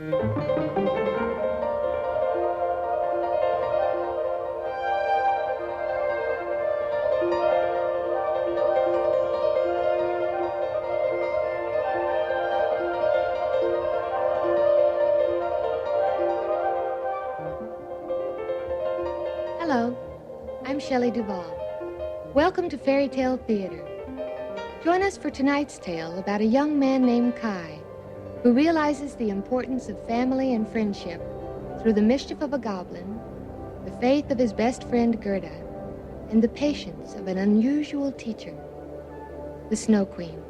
Hello, I'm Shelley Duvall. Welcome to Fairy Tale Theater. Join us for tonight's tale about a young man named Kai who realizes the importance of family and friendship through the mischief of a goblin, the faith of his best friend Gerda, and the patience of an unusual teacher, the Snow Queen.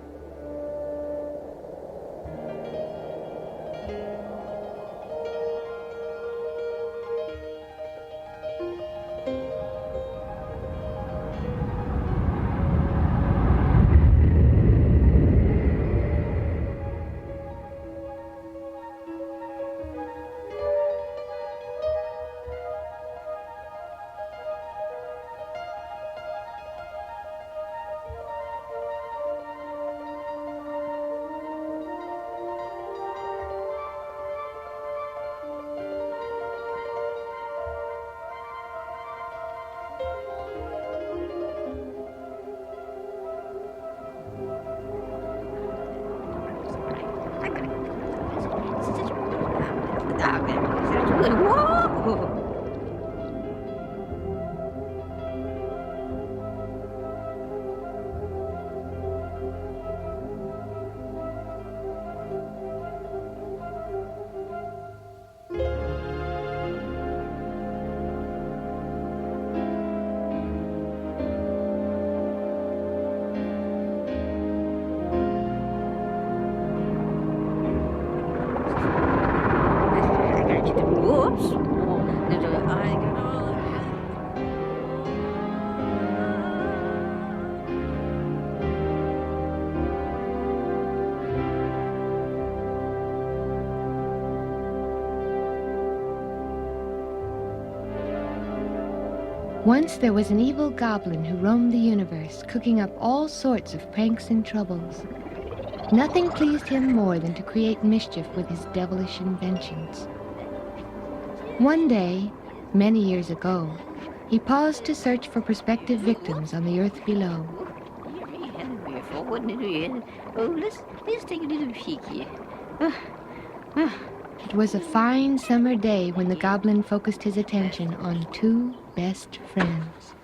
Once there was an evil goblin who roamed the universe, cooking up all sorts of pranks and troubles. Nothing pleased him more than to create mischief with his devilish inventions. One day, many years ago, he paused to search for prospective victims on the earth below. Let's take a little peek here. It was a fine summer day when the goblin focused his attention on two best friends.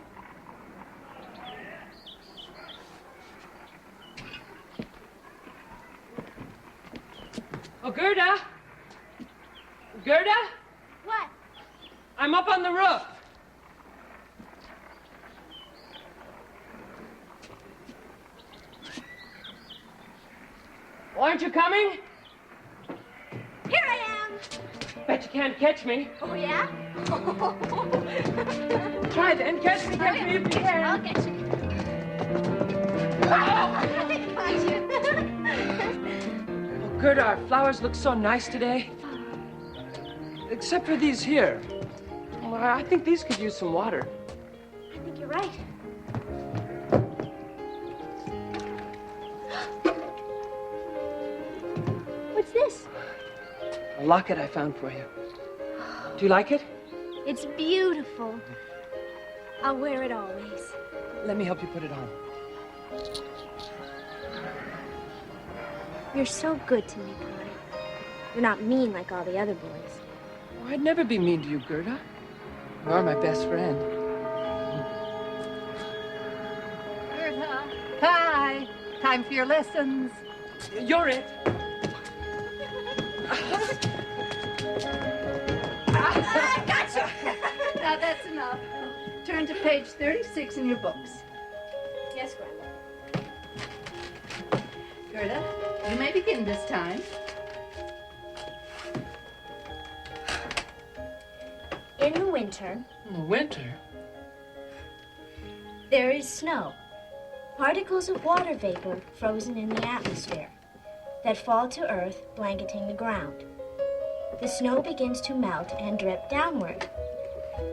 Oh, Gerda! Gerda? What? I'm up on the roof. Well, aren't you coming? Here I am! Bet you can't catch me. Oh, yeah? Try then. Catch me if you can. I'll get you. I got you. Oh, Gerda, our flowers look so nice today. Except for these here. Well, I think these could use some water. I think you're right. What's this? A locket I found for you. Do you like it? It's beautiful. I'll wear it always. Let me help you put it on. You're so good to me, Kai. You're not mean like all the other boys. Oh, I'd never be mean to you, Gerda. You are my best friend. Gerda, Kai, time for your lessons. You're it. I got you! Now that's enough. Turn to page 36 in your books. Yes, Grandma. Gerda, you may begin this time. In the winter, In the winter? there is snow. Particles of water vapor frozen in the atmosphere that fall to earth, blanketing the ground. The snow begins to melt and drip downward.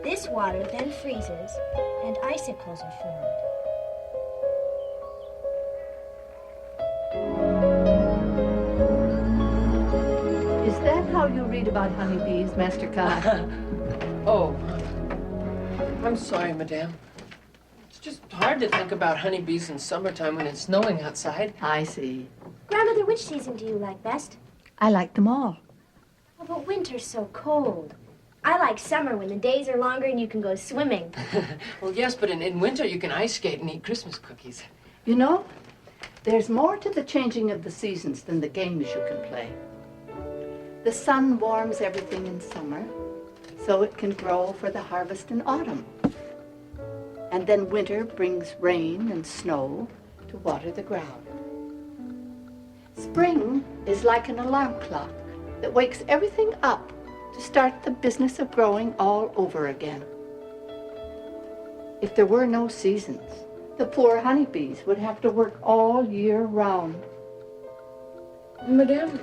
This water then freezes and icicles are formed. Is that how Now you read about honeybees, Master Kai. Oh, I'm sorry, Madame. It's just hard to think about honeybees in summertime when it's snowing outside. I see. Grandmother, which season do you like best? I like them all. Oh, but winter's so cold. I like summer when the days are longer and you can go swimming. Well, yes, but in winter you can ice skate and eat Christmas cookies. You know, there's more to the changing of the seasons than the games you can play. The sun warms everything in summer, so it can grow for the harvest in autumn. And then winter brings rain and snow to water the ground. Spring is like an alarm clock that wakes everything up to start the business of growing all over again. If there were no seasons, the poor honeybees would have to work all year round. Madame,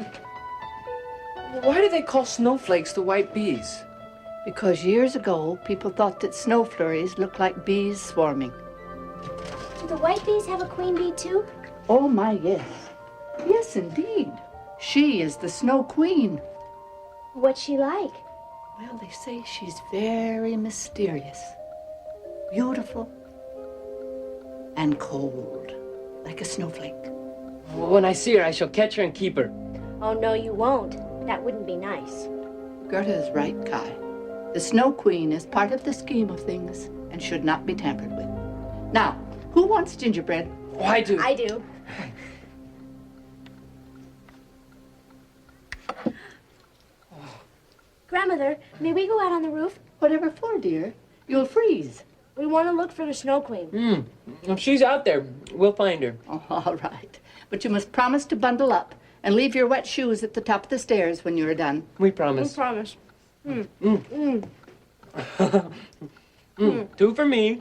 why do they call snowflakes the white bees? Because years ago, people thought that snow flurries looked like bees swarming. Do the white bees have a queen bee too? Oh my, yes. Yes, indeed. She is the snow queen. What's she like? Well, they say she's very mysterious, beautiful, and cold, like a snowflake. When I see her, I shall catch her and keep her. Oh, no, you won't. That wouldn't be nice. Gerda is right, Kai. The Snow Queen is part of the scheme of things and should not be tampered with. Now, who wants gingerbread? Oh, I do. I do. Grandmother, may we go out on the roof? Whatever for, dear. You'll freeze. We want to look for the Snow Queen. If she's out there, we'll find her. Oh, all right. But you must promise to bundle up and leave your wet shoes at the top of the stairs when you're done. We promise. Promise. Two for me.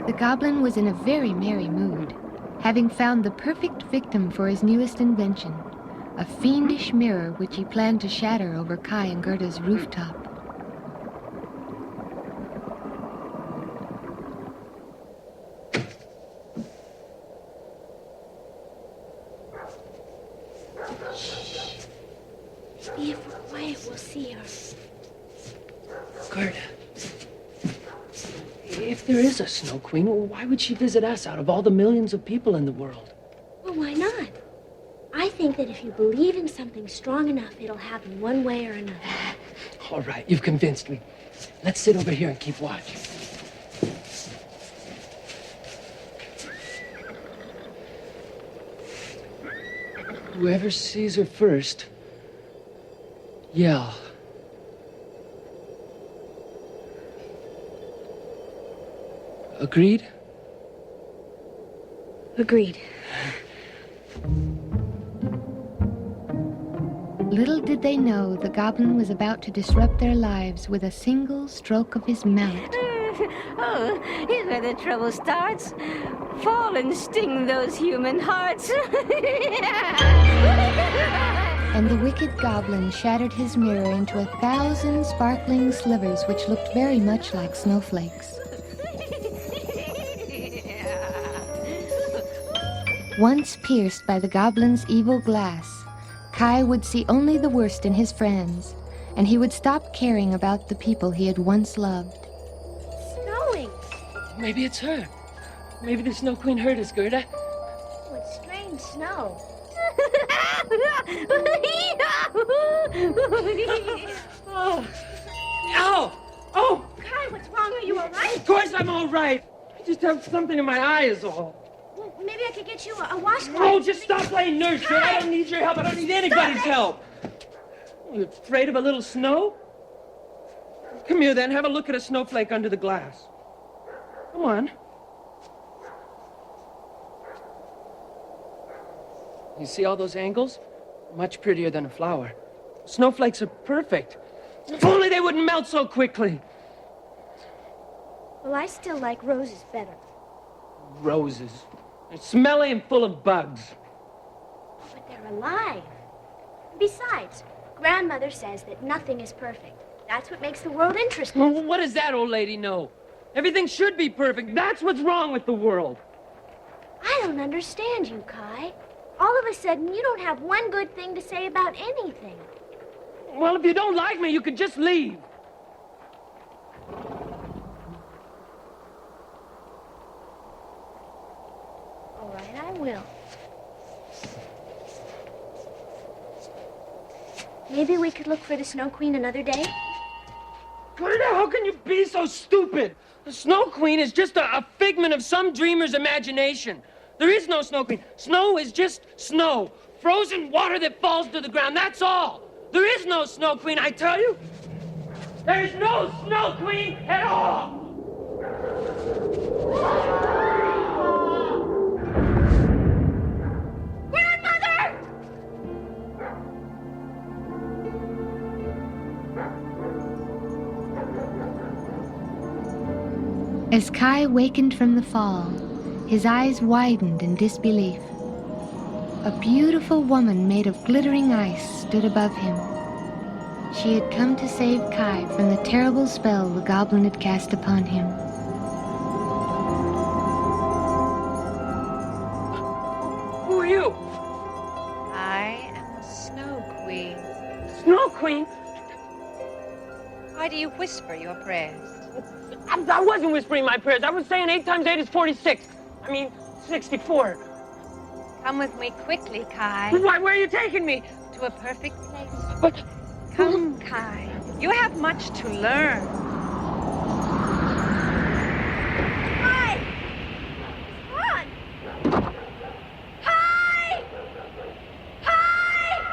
The goblin was in a very merry mood, having found the perfect victim for his newest invention, a fiendish mirror which he planned to shatter over Kai and Gerda's rooftop. If we're quiet, we'll see her. Gerda, if there is a Snow Queen, why would she visit us out of all the millions of people in the world? Well, why not? I think that if you believe in something strong enough, it'll happen one way or another. All right, you've convinced me. Let's sit over here and keep watch. Whoever sees her first, yell. Agreed? Agreed. Little did they know the goblin was about to disrupt their lives with a single stroke of his mallet. Oh, here's where the trouble starts. Fall and sting those human hearts. And the wicked goblin shattered his mirror into 1,000 sparkling slivers which looked very much like snowflakes. Once pierced by the goblin's evil glass, Kai would see only the worst in his friends, and he would stop caring about the people he had once loved. Snowing. Maybe it's her. Maybe the Snow Queen heard us, Gerda. What strange snow. Oh. Ow! Oh! Kai, what's wrong? Are you all right? Of course I'm all right. I just have something in my eye is all. Well, maybe I could get you a washcloth. Oh, just stop playing nurse, Gerda. I don't need your help. I don't need anybody's help. You afraid of a little snow? Come here, then. Have a look at a snowflake under the glass. Come on. You see all those angles? Much prettier than a flower. Snowflakes are perfect. If only they wouldn't melt so quickly. Well, I still like roses better. Roses. They're smelly and full of bugs. But they're alive. Besides, Grandmother says that nothing is perfect. That's what makes the world interesting. Well, what does that old lady know? Everything should be perfect. That's what's wrong with the world. I don't understand you, Kai. All of a sudden, you don't have one good thing to say about anything. Well, if you don't like me, you could just leave. All right, I will. Maybe we could look for the Snow Queen another day? Gerda, how can you be so stupid? The Snow Queen is just a figment of some dreamer's imagination. There is no Snow Queen. Snow is just snow. Frozen water that falls to the ground, that's all. There is no Snow Queen, I tell you. There is no Snow Queen at all. Grandmother! As Kai wakened from the fall, his eyes widened in disbelief. A beautiful woman made of glittering ice stood above him. She had come to save Kai from the terrible spell the goblin had cast upon him. Who are you? I am the Snow Queen. Snow Queen? Why do you whisper your prayers? I wasn't whispering my prayers. I was saying 8 times 8 is 46. 64. Come with me quickly, Kai, Why, where are you taking me? to a perfect place. But Come, Kai. You have much to learn. Hi! Run! Hi! Hi!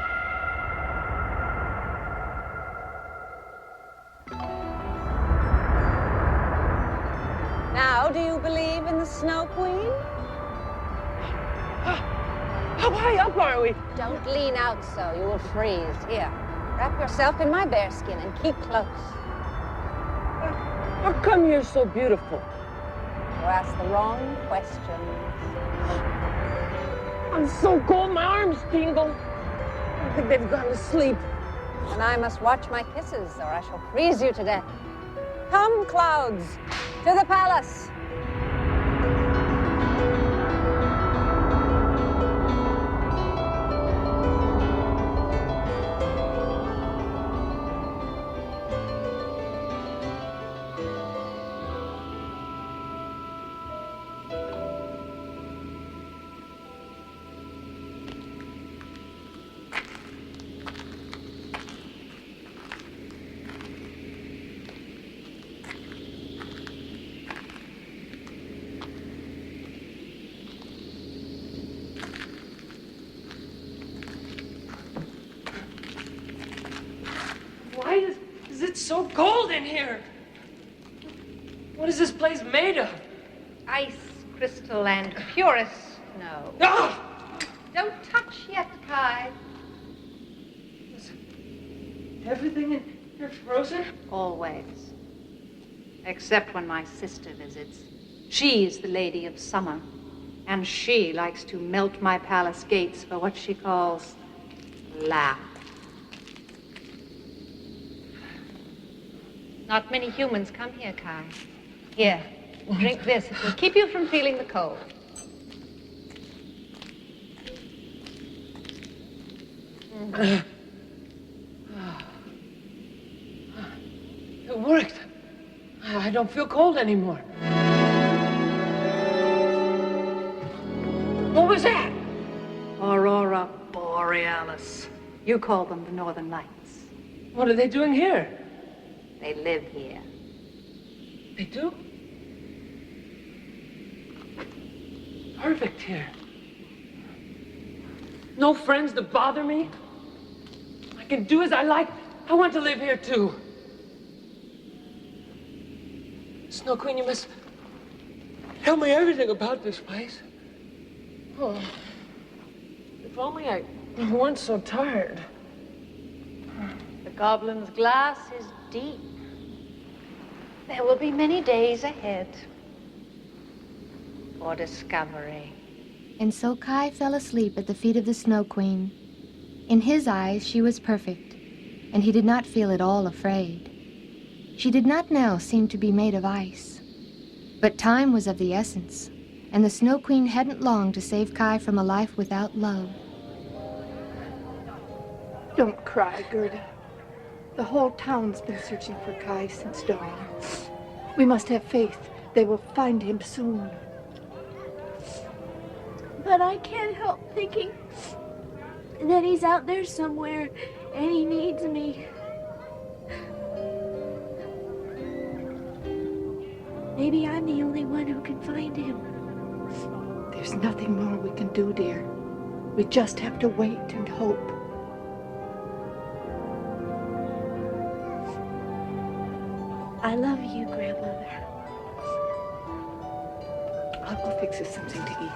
Now, do you believe in the Snow Queen? how high up are we? Don't lean out so. You will freeze. Here, wrap yourself in my bearskin and keep close. How come you're so beautiful? You ask the wrong questions. I'm so cold, my arms tingle. I think they've gone to sleep. And I must watch my kisses, or I shall freeze you to death. Come, clouds, to the palace. Why is it so cold in here? What is this place made of? Ice, crystal, and purest snow. Ah! Don't touch yet, Kai. Is everything in here frozen? Always. Except when my sister visits. She is the Lady of Summer, and she likes to melt my palace gates for what she calls laugh. Not many humans come here, Kai. Here, drink this. It will keep you from feeling the cold. It worked. I don't feel cold anymore. What was that? Aurora Borealis. You call them the Northern Lights. What are they doing here? They live here. They do? Perfect here. No friends to bother me. I can do as I like. I want to live here too. Snow Queen, you must tell me everything about this place. Oh, if only I weren't so tired. The goblin's glass is deep. There will be many days ahead for discovery. And so Kai fell asleep at the feet of the Snow Queen. In his eyes, she was perfect, and he did not feel at all afraid. She did not now seem to be made of ice, but time was of the essence, and the Snow Queen hadn't long to save Kai from a life without love. Don't cry, Gerda. The whole town's been searching for Kai since dawn. We must have faith. They will find him soon. But I can't help thinking that he's out there somewhere and he needs me. Maybe I'm the only one who can find him. There's nothing more we can do, dear. We just have to wait and hope. I love you, Grandmother. I'll go fix us something to eat.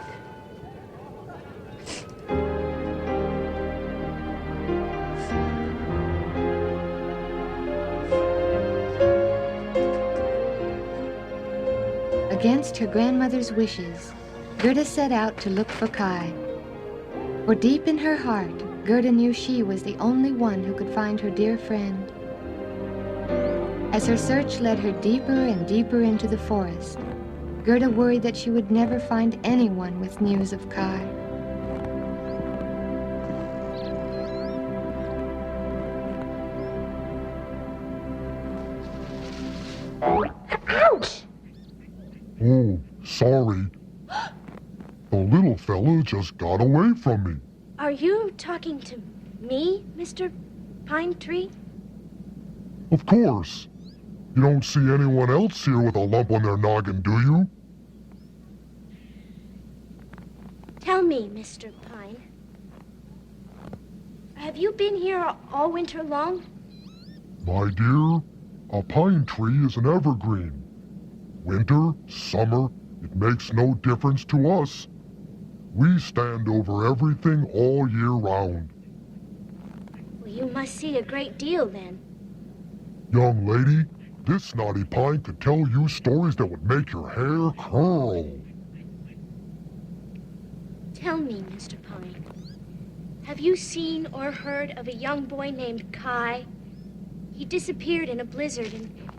Against her grandmother's wishes, Gerda set out to look for Kai. For deep in her heart, Gerda knew she was the only one who could find her dear friend. As her search led her deeper and deeper into the forest, Gerda worried that she would never find anyone with news of Kai. Ouch! Oh, sorry. The little fella just got away from me. Are you talking to me, Mr. Pine Tree? Of course. You don't see anyone else here with a lump on their noggin, do you? Tell me, Mr. Pine. Have you been here all winter long? My dear, a pine tree is an evergreen. Winter, summer, it makes no difference to us. We stand over everything all year round. Well, you must see a great deal then. Young lady, this naughty pine could tell you stories that would make your hair curl. Tell me, Mr. Pine. Have you seen or heard of a young boy named Kai? He disappeared in a blizzard and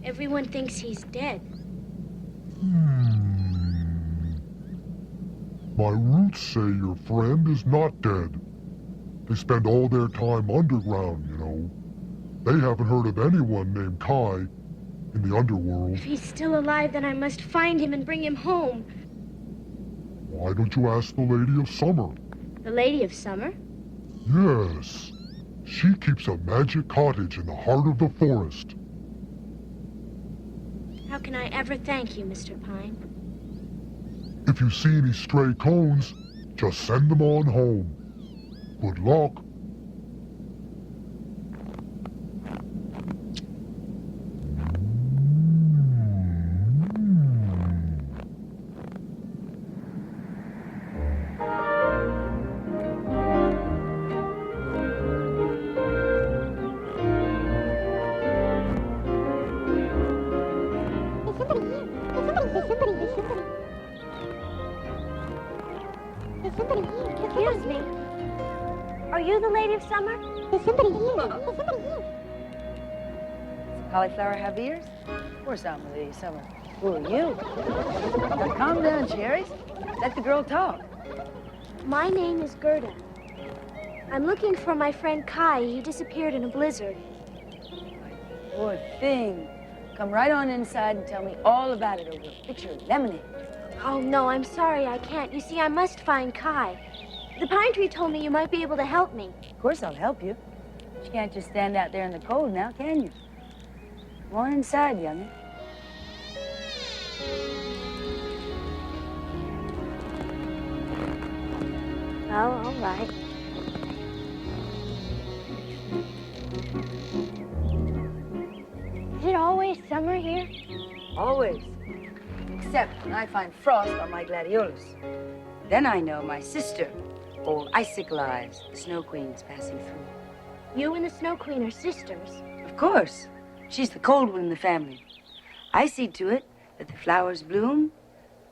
everyone thinks he's dead. My roots say your friend is not dead. They spend all their time underground, you know. They haven't heard of anyone named Kai in the underworld. If he's still alive, then I must find him and bring him home. Why don't you ask the Lady of Summer? The Lady of Summer? Yes. She keeps a magic cottage in the heart of the forest. How can I ever thank you, Mr. Pine? If you see any stray cones, just send them on home. Good luck. Excuse me. Are you the Lady of Summer? There's somebody here. Cauliflower have ears? Of course I'm the Lady Summer. Who are you? Now calm down, Cherries. Let the girl talk. My name is Gerda. I'm looking for my friend Kai. He disappeared in a blizzard. Poor thing. Come right on inside and tell me all about it over a pitcher of lemonade. Oh, no, I'm sorry, I can't. You see, I must find Kai. The pine tree told me you might be able to help me. Of course I'll help you. But you can't just stand out there in the cold now, can you? Come on inside, youngin'. Oh, all right. Is it always summer here? Always. Except when I find frost on my gladiolus. Then I know my sister, old Icicle Eyes, the Snow Queen's passing through. You and the Snow Queen are sisters. Of course. She's the cold one in the family. I see to it that the flowers bloom,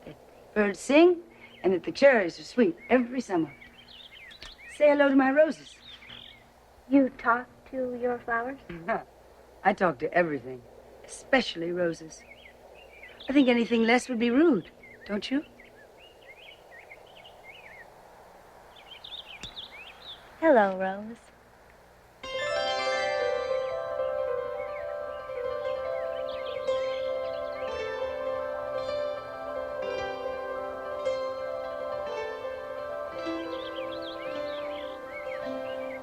that birds sing, and that the cherries are sweet every summer. Say hello to my roses. You talk to your flowers? I talk to everything, especially roses. I think anything less would be rude, don't you? Hello, Rose.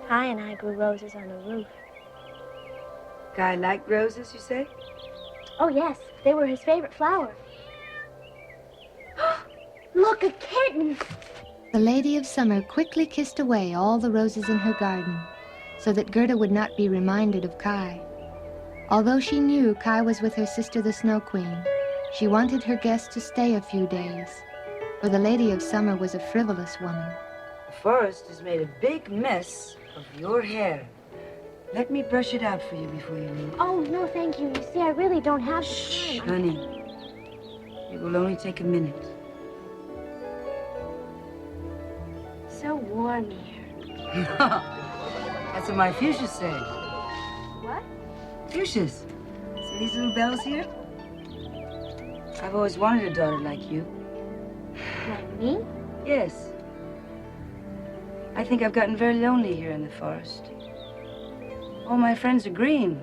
Kai and I grew roses on a roof. Guy liked roses, you say? Oh, yes. They were his favorite flower. Look, a kitten! The Lady of Summer quickly kissed away all the roses in her garden so that Gerda would not be reminded of Kai. Although she knew Kai was with her sister the Snow Queen, she wanted her guest to stay a few days, for the Lady of Summer was a frivolous woman. The forest has made a big mess of your hair. Let me brush it out for you before you leave. Oh, no, thank you. You see, I really don't have Shh, time. honey. It will only take a minute. So warm here. That's what my fuchsias say. What? Fuchsias. See these little bells here? I've always wanted a daughter like you. Like me? Yes. I think I've gotten very lonely here in the forest. All my friends are green.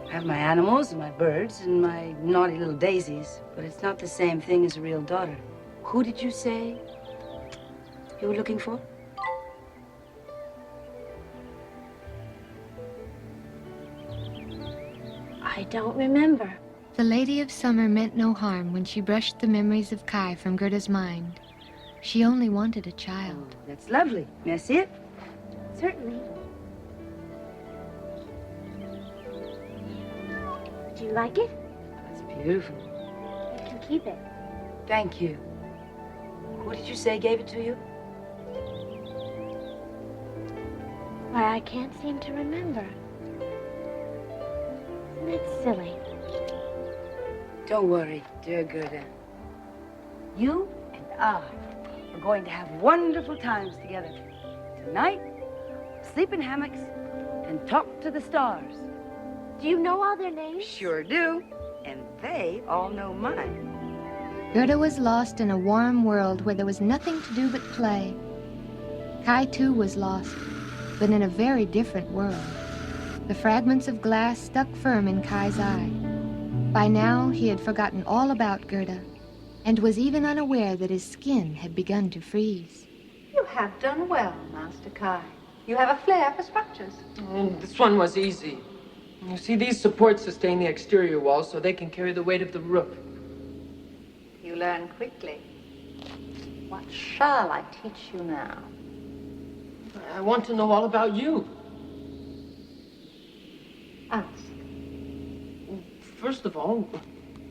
I have my animals and my birds and my naughty little daisies, but it's not the same thing as a real daughter. Who did you say you were looking for? I don't remember. The Lady of Summer meant no harm when she brushed the memories of Kai from Gerda's mind. She only wanted a child. Oh, that's lovely. May I see it? Certainly. Do you like it? That's beautiful. You can keep it. Thank you. Who did you say gave it to you? Why, I can't seem to remember. Isn't that silly? Don't worry, dear Gerda. You and I are going to have wonderful times together. Tonight, sleep in hammocks and talk to the stars. Do you know all their names? Sure do. And they all know mine. Gerda was lost in a warm world where there was nothing to do but play. Kai, too, was lost, but in a very different world. The fragments of glass stuck firm in Kai's eye. By now, he had forgotten all about Gerda, and was even unaware that his skin had begun to freeze. You have done well, Master Kai. You have a flair for structures. This one was easy. You see, these supports sustain the exterior walls so they can carry the weight of the roof. You learn quickly. What shall I teach you now? I want to know all about you. Ask. First of all,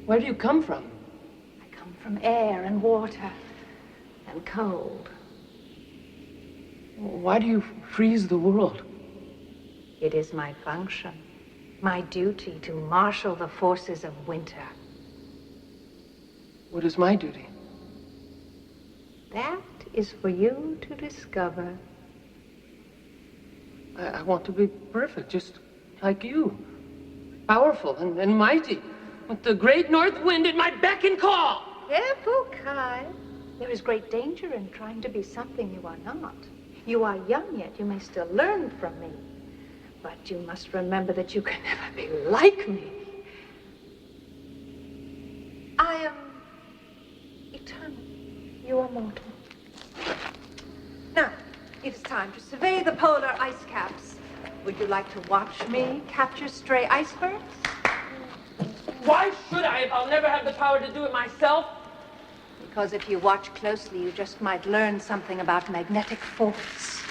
where do you come from? I come from air and water and cold. Why do you freeze the world? It is my function, my duty to marshal the forces of winter. What is my duty? That is for you to discover. I want to be perfect, just like you. Powerful and mighty, with the great north wind at my beck and call. Careful, Kai. There is great danger in trying to be something you are not. You are young yet. You may still learn from me. But you must remember that you can never be like me. I am eternal. You are mortal. Now, it is time to survey the polar ice caps. Would you like to watch me capture stray icebergs? Why should I if I'll never have the power to do it myself? Because if you watch closely, you just might learn something about magnetic force.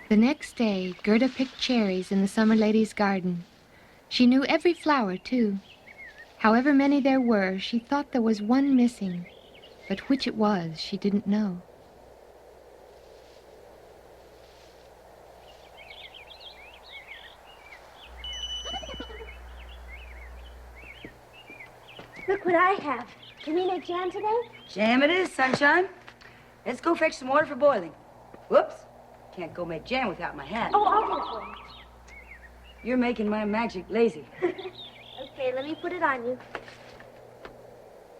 The next day, Gerda picked cherries in the Summer Lady's garden. She knew every flower, too. However many there were, she thought there was one missing, but which it was, she didn't know. Look what I have. Can we make jam today? Jam it is, sunshine. Let's go fetch some water for boiling. Whoops. Can't go make jam without my hat. Oh, I'll do it for you. You're making my magic lazy. Okay, let me put it on you.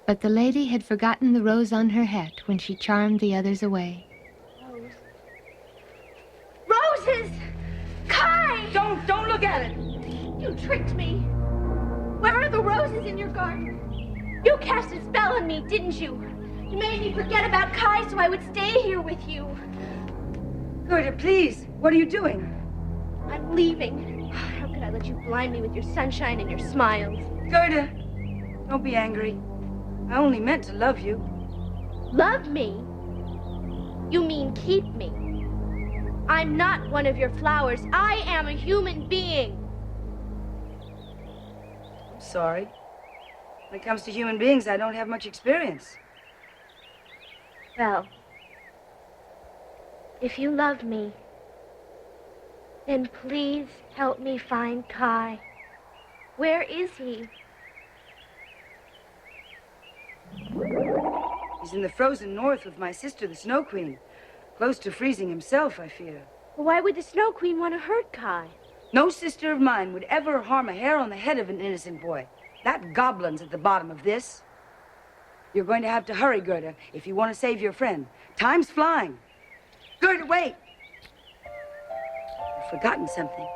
But the lady had forgotten the rose on her hat when she charmed the others away. Roses! Kai! Don't look at it! You tricked me. Where are the roses in your garden? You cast a spell on me, didn't you? You made me forget about Kai so I would stay here with you. Gerda, please. What are you doing? I'm leaving. How could I let you blind me with your sunshine and your smiles? Gerda, don't be angry. I only meant to love you. Love me? You mean keep me? I'm not one of your flowers. I am a human being. I'm sorry. When it comes to human beings, I don't have much experience. Well, if you love me, then please help me find Kai. Where is he? He's in the frozen north with my sister, the Snow Queen. Close to freezing himself, I fear. Why would the Snow Queen want to hurt Kai? No sister of mine would ever harm a hair on the head of an innocent boy. That goblin's at the bottom of this. You're going to have to hurry, Gerda, if you want to save your friend. Time's flying. Gerda, wait! You've forgotten something.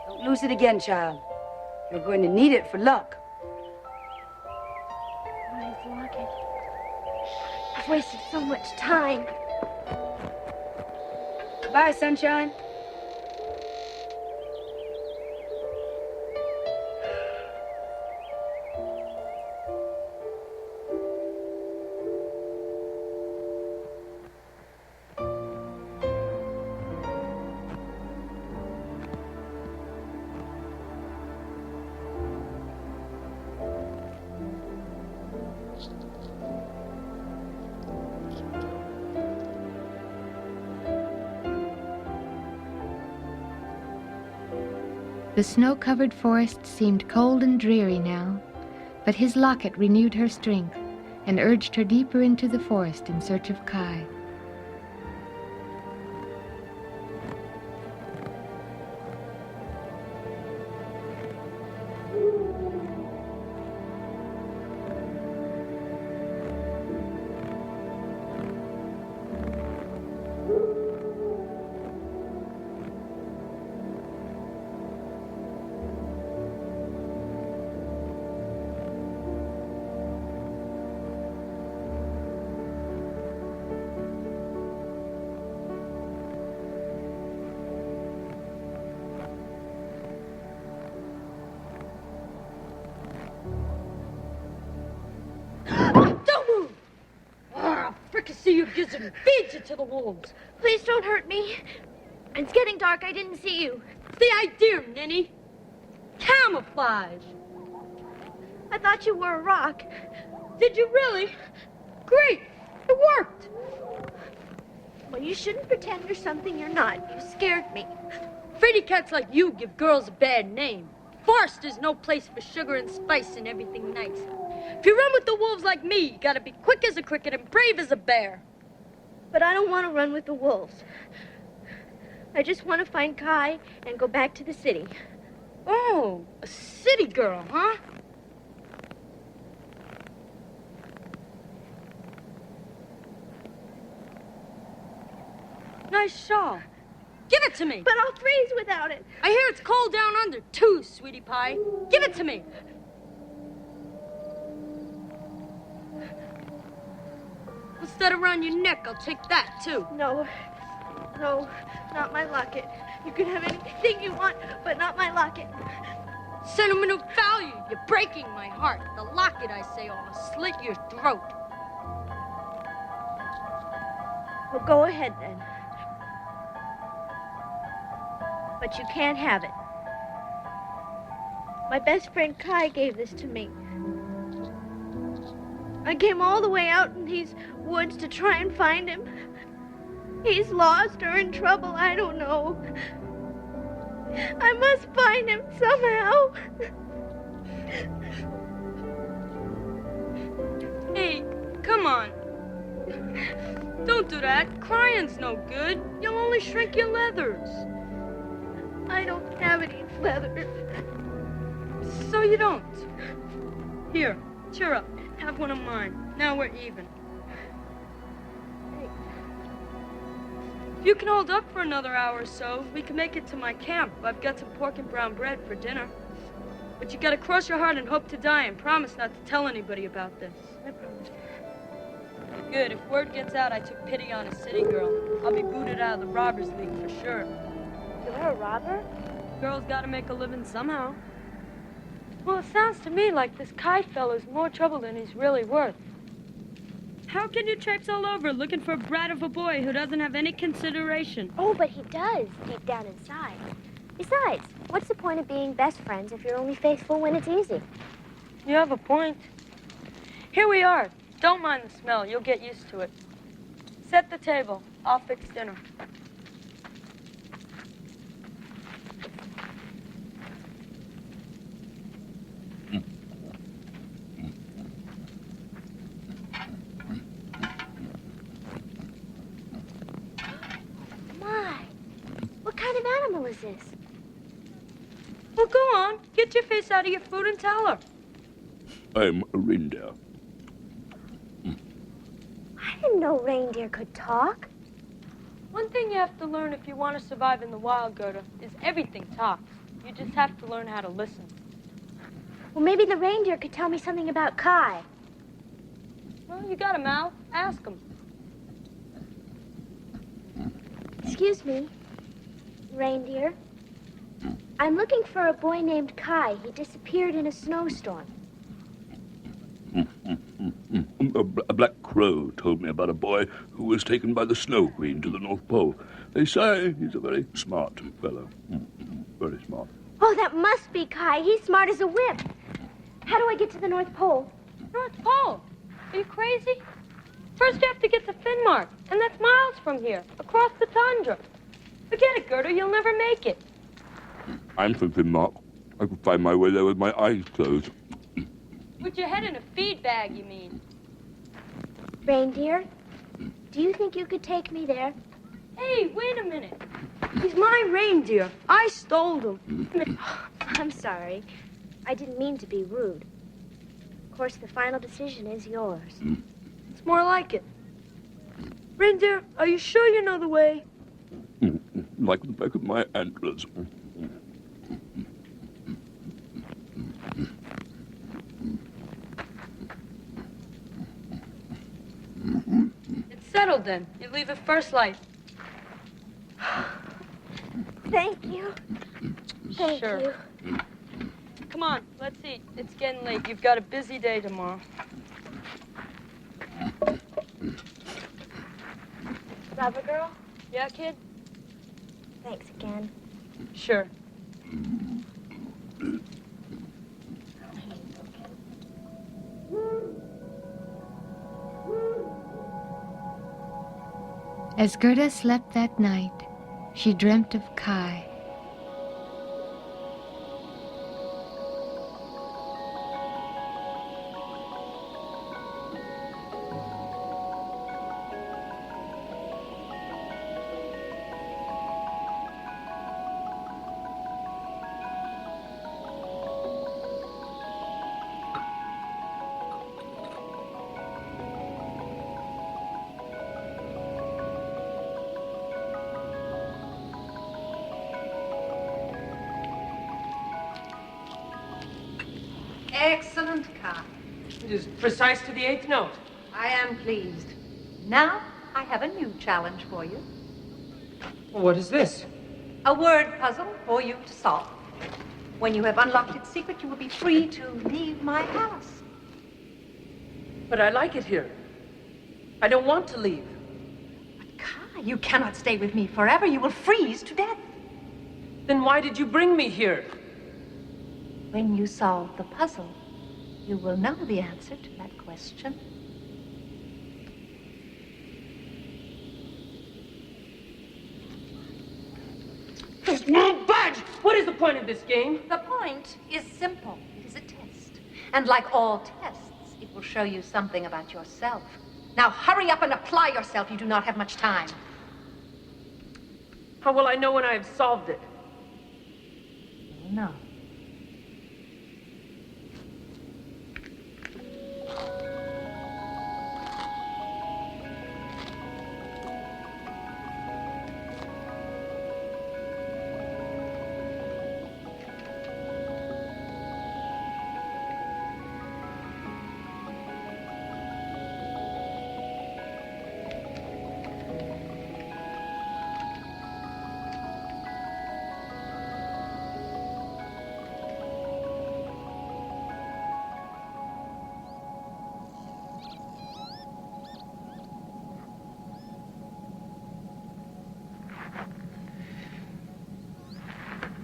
Don't lose it again, child. You're going to need it for luck. Wise locket. I've wasted so much time. Bye, sunshine. The snow-covered forest seemed cold and dreary now, but his locket renewed her strength and urged her deeper into the forest in search of Kai. Fricassee you gives him feeds it to the wolves. Please don't hurt me. It's getting dark. I didn't see you. It's the idea, Ninny. Camouflage. I thought you were a rock. Did you really? Great. It worked. Well, you shouldn't pretend you're something you're not. You scared me. Fraidy cats like you give girls a bad name. Forest is no place for sugar and spice and everything nice. If you run with the wolves like me, you gotta be quick as a cricket and brave as a bear. But I don't want to run with the wolves. I just want to find Kai and go back to the city. Oh, a city girl, huh? Nice shawl. Give it to me. But I'll freeze without it. I hear it's cold down under, too, sweetie pie. Give it to me. Instead around your neck, I'll take that, too. No, not my locket. You can have anything you want, but not my locket. Sentimental value. You're breaking my heart. The locket, I say, will slit your throat. Well, go ahead, then. But you can't have it. My best friend Kai gave this to me. I came all the way out in these woods to try and find him. He's lost or in trouble, I don't know. I must find him somehow. Hey, come on. Don't do that. Crying's no good. You'll only shrink your leathers. I don't have any feathers. So you don't. Here, cheer up. Have one of mine. Now we're even. Hey. If you can hold up for another hour or so, we can make it to my camp. I've got some pork and brown bread for dinner. But you gotta cross your heart and hope to die and promise not to tell anybody about this. I promise. Good. If word gets out I took pity on a city girl, I'll be booted out of the Robbers League for sure. You're a robber? Girl's gotta make a living somehow. Well, it sounds to me like this Kai fellow's more trouble than he's really worth. How can you traipse all over looking for a brat of a boy who doesn't have any consideration? Oh, but he does, deep down inside. Besides, what's the point of being best friends if you're only faithful when it's easy? You have a point. Here we are. Don't mind the smell. You'll get used to it. Set the table. I'll fix dinner. My, what kind of animal is this? Well, go on. Get your face out of your food and tell her. I'm a reindeer. I didn't know reindeer could talk. One thing you have to learn if you want to survive in the wild, Gerda, is everything talks. You just have to learn how to listen. Well, maybe the reindeer could tell me something about Kai. Well, you got a mouth. Ask him. Excuse me, reindeer. I'm looking for a boy named Kai. He disappeared in a snowstorm. A black crow told me about a boy who was taken by the Snow Queen to the North Pole. They say he's a very smart fellow. Very smart. Oh, that must be Kai. He's smart as a whip. How do I get to the North Pole? North Pole? Are you crazy? First you have to get to Finnmark, and that's miles from here, across the tundra. Forget it, Gerda. You'll never make it. I'm from Finnmark. I could find my way there with my eyes closed. With your head in a feed bag, you mean? Reindeer, do you think you could take me there? Hey, wait a minute. He's my reindeer. I stole him. I'm sorry. I didn't mean to be rude. Of course, the final decision is yours. It's more like it. Reindeer, are you sure you know the way? Like the back of my antlers. It's settled then. You leave at first light. Thank you. Thank Sure. you. Come on, let's eat. It's getting late. You've got a busy day tomorrow. Rubber girl? Yeah, kid? Thanks again. Sure. As Gerda slept that night, she dreamt of Kai. Excellent, Kai. It is precise to the eighth note. I am pleased. Now, I have a new challenge for you. What is this? A word puzzle for you to solve. When you have unlocked its secret, you will be free to leave my palace. But I like it here. I don't want to leave. But Kai, you cannot stay with me forever. You will freeze to death. Then why did you bring me here? When you solve the puzzle, you will know the answer to that question. This won't budge! What is the point of this game? The point is simple. It is a test. And like all tests, it will show you something about yourself. Now hurry up and apply yourself. You do not have much time. How will I know when I have solved it? enough.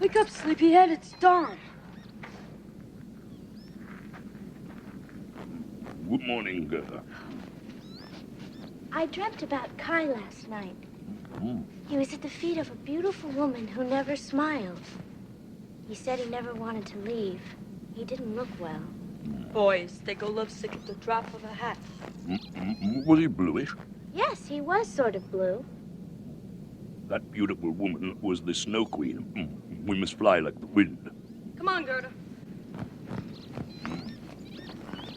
Wake up, sleepyhead. It's dawn. Good morning, Gerda. I dreamt about Kai last night. He was at the feet of a beautiful woman who never smiled. He said he never wanted to leave. He didn't look well. Boys, they go lovesick at the drop of a hat. Was he bluish? Yes, he was sort of blue. That beautiful woman was the Snow Queen. We must fly like the wind. Come on, Gerda.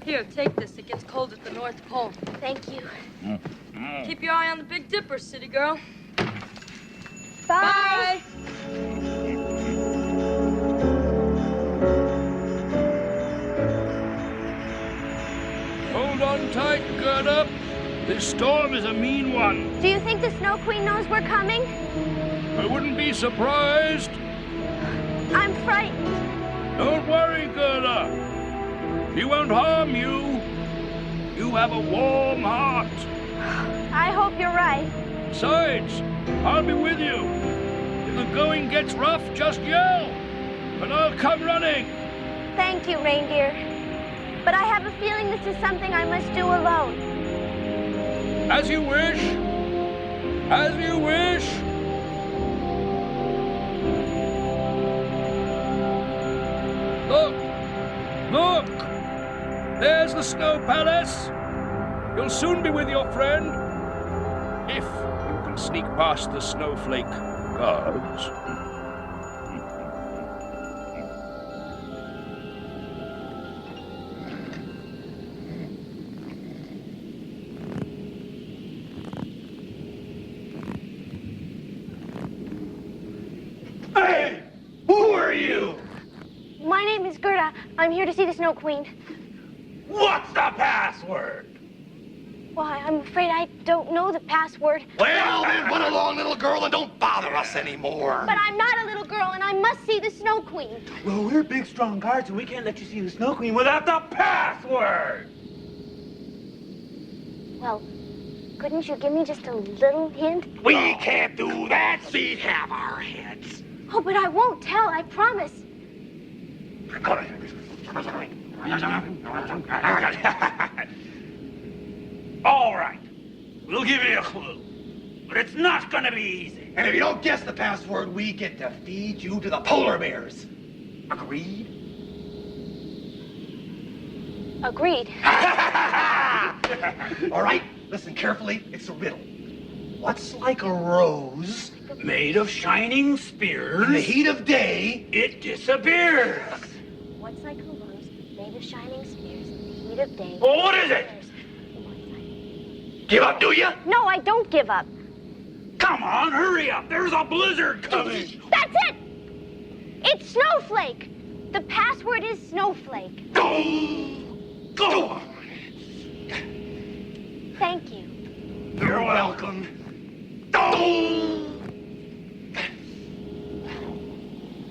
Here, take this. It gets cold at the North Pole. Thank you. Keep your eye on the Big Dipper, city girl. Bye. Hold on tight, Gerda. This storm is a mean one. Do you think the Snow Queen knows we're coming? I wouldn't be surprised. I'm frightened. Don't worry, Gerda. She won't harm you. You have a warm heart. I hope you're right. Besides, I'll be with you. If the going gets rough, just yell, and I'll come running. Thank you, reindeer. But I have a feeling this is something I must do alone. As you wish. As you wish. Look! Look! There's the Snow Palace. You'll soon be with your friend. If you can sneak past the snowflake guards. Hey! Who are you? My name is Gerda. I'm here to see the Snow Queen. What's the password? Why, I'm afraid I don't know the password. Well, then run along, little girl, and don't bother us anymore. But I'm not a little girl, and I must see the Snow Queen. Well, we're big, strong guards, and we can't let you see the Snow Queen without the password. Well, couldn't you give me just a little hint? We can't do that. We'd have our heads. Oh, but I won't tell, I promise. All right. We'll give you a clue. But it's not gonna be easy. And if you don't guess the password, we get to feed you to the polar bears. Agreed? Agreed. All right, listen carefully. It's a riddle. What's like a rose made of shining spears? In the heat of day, it disappears. What's like a rose made of shining spears in the heat of day? Well, what is it? Give up, do you? No, I don't give up. Come on, hurry up. There's a blizzard coming. That's it! It's Snowflake. The password is Snowflake. Go! Go! Thank you. You're welcome. Go!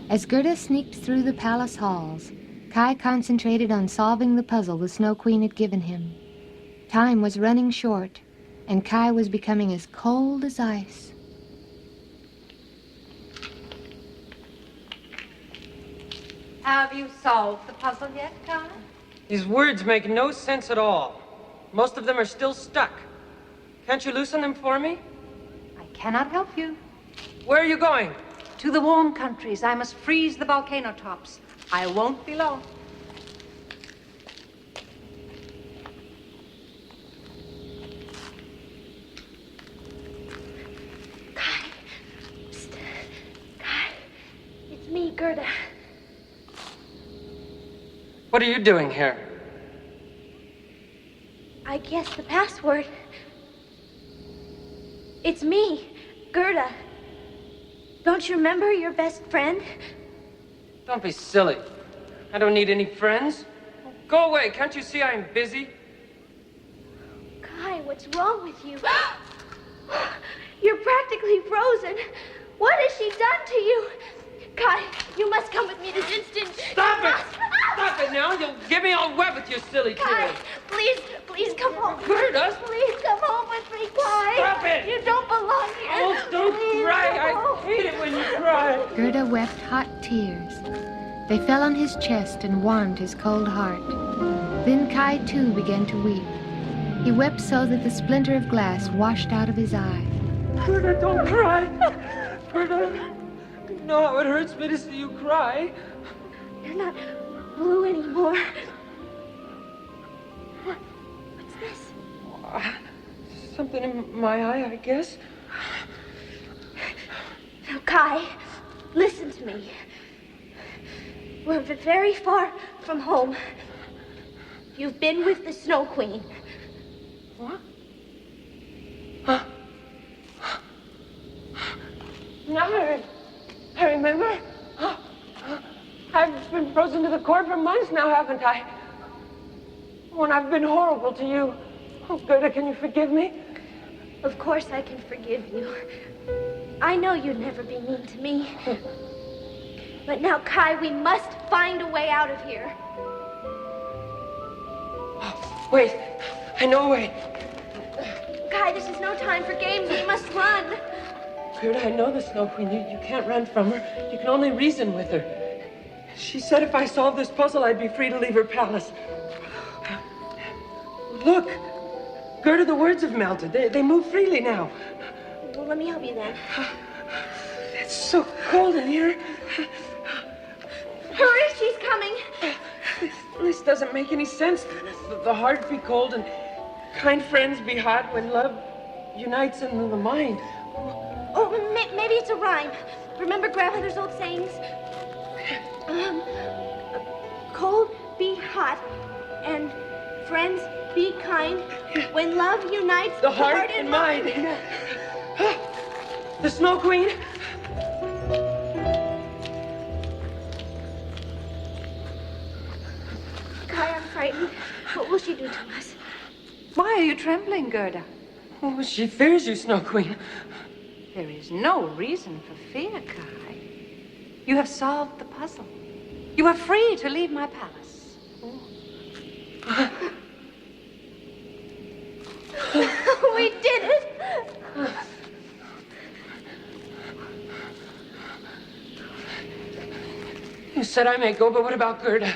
As Gerda sneaked through the palace halls, Kai concentrated on solving the puzzle the Snow Queen had given him. Time was running short, and Kai was becoming as cold as ice. Have you solved the puzzle yet, Kai? These words make no sense at all. Most of them are still stuck. Can't you loosen them for me? I cannot help you. Where are you going? To the warm countries. I must freeze the volcano tops. I won't be long. Kai. Psst. Kai. It's me, Gerda. What are you doing here? I guessed the password. It's me, Gerda. Don't you remember your best friend? Don't be silly. I don't need any friends. Go away. Can't you see I'm busy? Kai, what's wrong with you? You're practically frozen. What has she done to you? Kai, you must come with me this instant. Stop it! Stop it now. You'll get me all wet with your silly Kai, tears. please come home. Gerda! Please come home with me, Kai. Stop it! You don't belong here. Oh, don't Please cry. come I home. hate it when you cry. Gerda wept hot tears. They fell on his chest and warmed his cold heart. Then Kai, too, began to weep. He wept so that the splinter of glass washed out of his eye. Gerda, don't cry. Gerda, you know how it hurts me to see you cry. You're not blue anymore. What's this? Something in my eye, I guess. Now, Kai, listen to me. We're very far from home. You've been with the Snow Queen. What? Huh? Now I remember. I've been frozen to the core for months now, haven't I? When I've been horrible to you. Oh, Gerda, can you forgive me? Of course I can forgive you. I know you'd never be mean to me. But now, Kai, we must find a way out of here. Oh, wait, I know a way. Kai, this is no time for games. We must run. Gerda, I know the Snow Queen. You can't run from her. You can only reason with her. She said if I solved this puzzle, I'd be free to leave her palace. Look, Gerda, the words have melted. They move freely now. Well, let me help you then. It's so cold in here. Hurry, she's coming. This doesn't make any sense. The heart be cold and kind friends be hot when love unites in the mind. Oh, maybe it's a rhyme. Remember grandmother's old sayings? Cold be hot and friends be kind when love unites The heart and mind. The Snow Queen. Kai, I'm frightened. What will she do to us? Why are you trembling, Gerda? Oh, she fears you, Snow Queen. There is no reason for fear, Kai. You have solved the puzzle. You are free to leave my palace. We did it! You said I may go, but what about Gerda?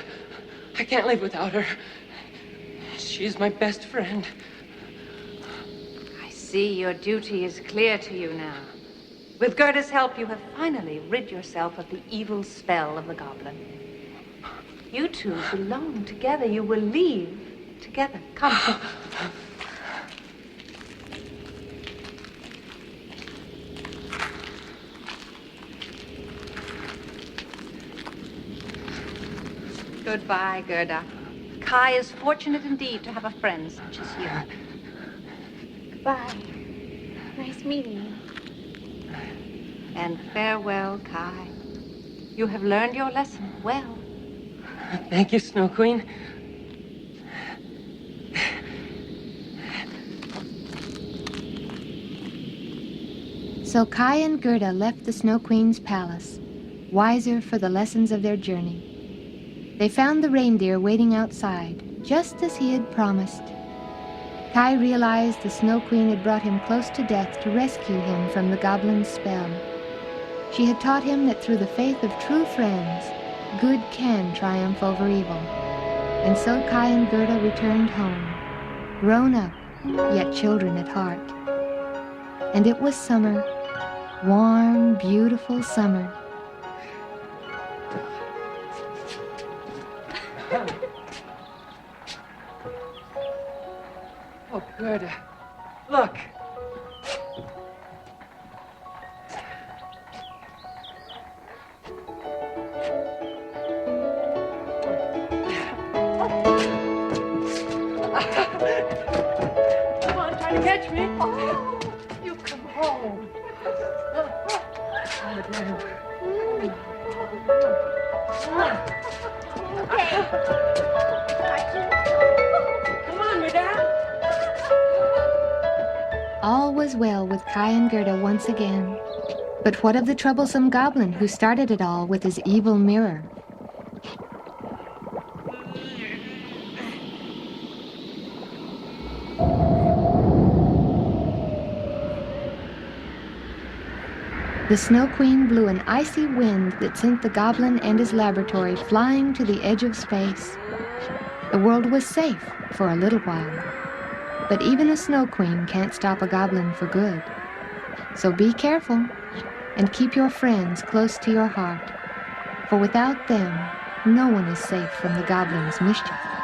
I can't live without her. She's my best friend. I see your duty is clear to you now. With Gerda's help, you have finally rid yourself of the evil spell of the goblin. You two belong together. You will leave together. Come. Goodbye, Gerda. Kai is fortunate indeed to have a friend such as you. Goodbye. Nice meeting you. And farewell, Kai. You have learned your lesson well. Thank you, Snow Queen. So Kai and Gerda left the Snow Queen's palace, wiser for the lessons of their journey. They found the reindeer waiting outside, just as he had promised. Kai realized the Snow Queen had brought him close to death to rescue him from the goblin's spell. She had taught him that through the faith of true friends, good can triumph over evil. And so Kai and Gerda returned home, grown up, yet children at heart. And it was summer, warm, beautiful summer. Oh, Gerda, look. Come on, Madame. All was well with Kai and Gerda once again. But what of the troublesome goblin who started it all with his evil mirror? The Snow Queen blew an icy wind that sent the goblin and his laboratory flying to the edge of space. The world was safe for a little while. But even a Snow Queen can't stop a goblin for good. So be careful and keep your friends close to your heart, for without them, no one is safe from the goblin's mischief.